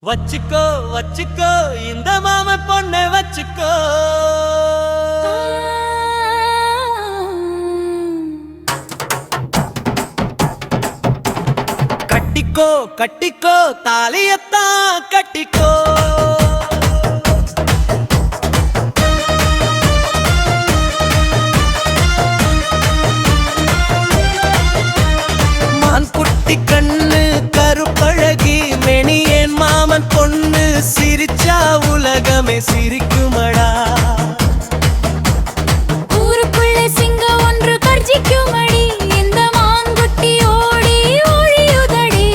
வச்சுக்கோ வச்சுக்கோ இந்த மாம பொண்ணை வச்சுக்கோ. கட்டிக்கோ கட்டிக்கோ தாலியத்தான் கட்டிக்கோ. மான் குட்டி கண்ணு கருப்பழகி மெனியேன் மாமன் பொண்ணு சிரிச்சா உலகமே சிரிக்குமடா. ஊருக்குள்ளே சிங்கம் ஒன்று கர்ஜிக்குமடி, இந்த மான்குட்டி ஓடி ஒழியுதடி.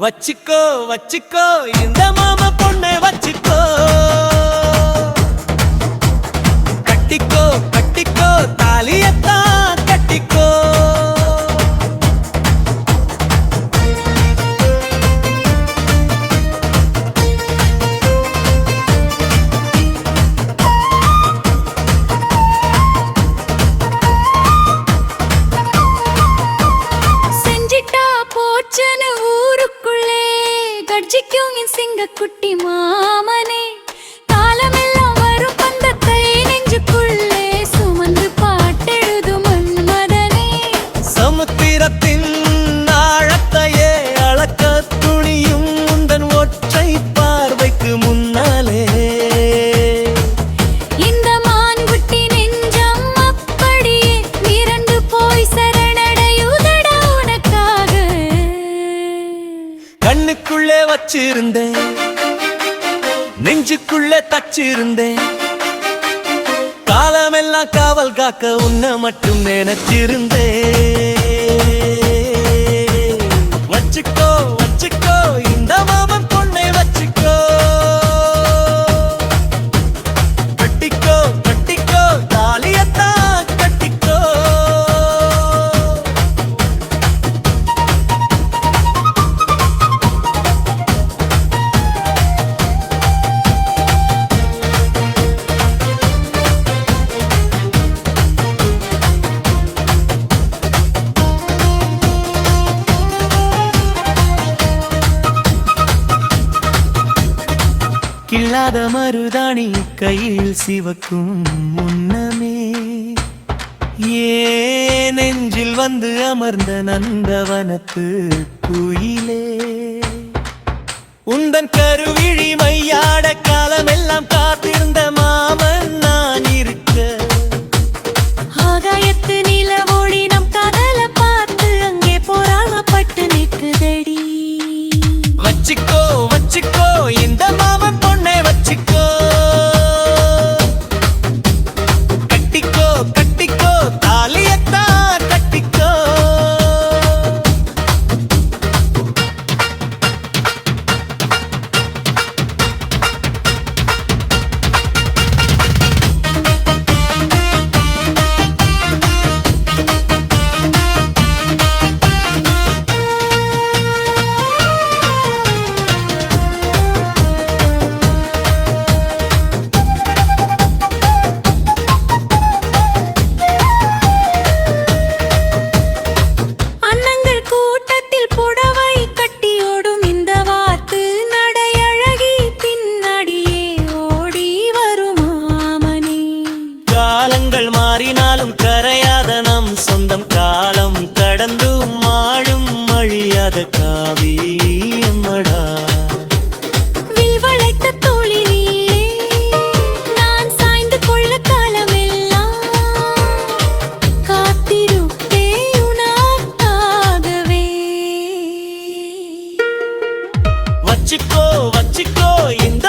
வச்சுக்கோ வச்சுக்கோ இந்த மாம பொண்ணை வச்சுக்கோ. கட்டிக்கோ கட்டிக்கோ தாலியத்தான் கட்டிக்கோ. செஞ்சிட்டா போச்சுன்னு ஊருக்குள்ளே கர்ஜிக்கும் என் சிங்கக்குட்டி மாமனே. காலமெல்லாம் வரும் பந்தத்தை நெஞ்சுக்குள்ளே சுமந்து பாட்டெழுதும் மன்மதனே. சமுத்திரத்தின் ஆழத்தையே அளக்க துணியும் உந்தன் ஒற்றை பார்வைக்கு முன்னாலே. இந்த மான்குட்டி நெஞ்சம் அப்படியே மிரண்டு போய் சரணடையுதடா உனக்காக. கண்ணுக்குள்ளே வச்சிருந்தேன் நெஞ்சுக்குள்ளே தச்சிருந்தேன். காலமெல்லாம் காவல் காக்க உன்னை மட்டும் நினைச்சிருந்தேன். வச்சுக்கோ வச்சுக்கோ இந்த மாமன் பொண்ணை வச்சுக்கோ. கட்டிக்கோ கட்டிக்கோ தாலியத்தான் கட்டிக்கோ. கிள்ளாத மருதாணி கையில் சிவக்கும் முன்னமே ஏன் நெஞ்சில் வந்து அமர்ந்த நந்தவனத்து குயிலே. உந்தன் கருவிழி மையாட காலமெல்லாம் காத்திருந்த மாமன் நான் இருக்க. ஆகாயத்து நிலவொளி நம் காதல பார்த்து அங்கே பொறாமப்பட்டு நிற்குதடி. வச்சுக்கோ வச்சுக்கோ இந்த மாமன் பொண்ணை வச்சுக்கோ. கட்டிக்கோ கட்டிக்கோ தாலியத்தான் கட்டிக்கோ. அன்னங்கள் கூட்டத்தில் புடவை கட்டியோடும் இந்த வாத்து நடையழகி பின்னாடியே ஓடி வரும் மாமனே. காலங்கள் மாறினாலும் கரையாத நம் சொந்தம் காலம் கடந்தும் மாழும் அழியாத காவியம்மடா. வில் வளைத்த தோளினிலே நான் சாய்ந்து கொள்ள காலமெல்லாம் காத்திருப்பேன் உனக்காகவே. வச்சுக்கோ வச்சுக்கோ இந்த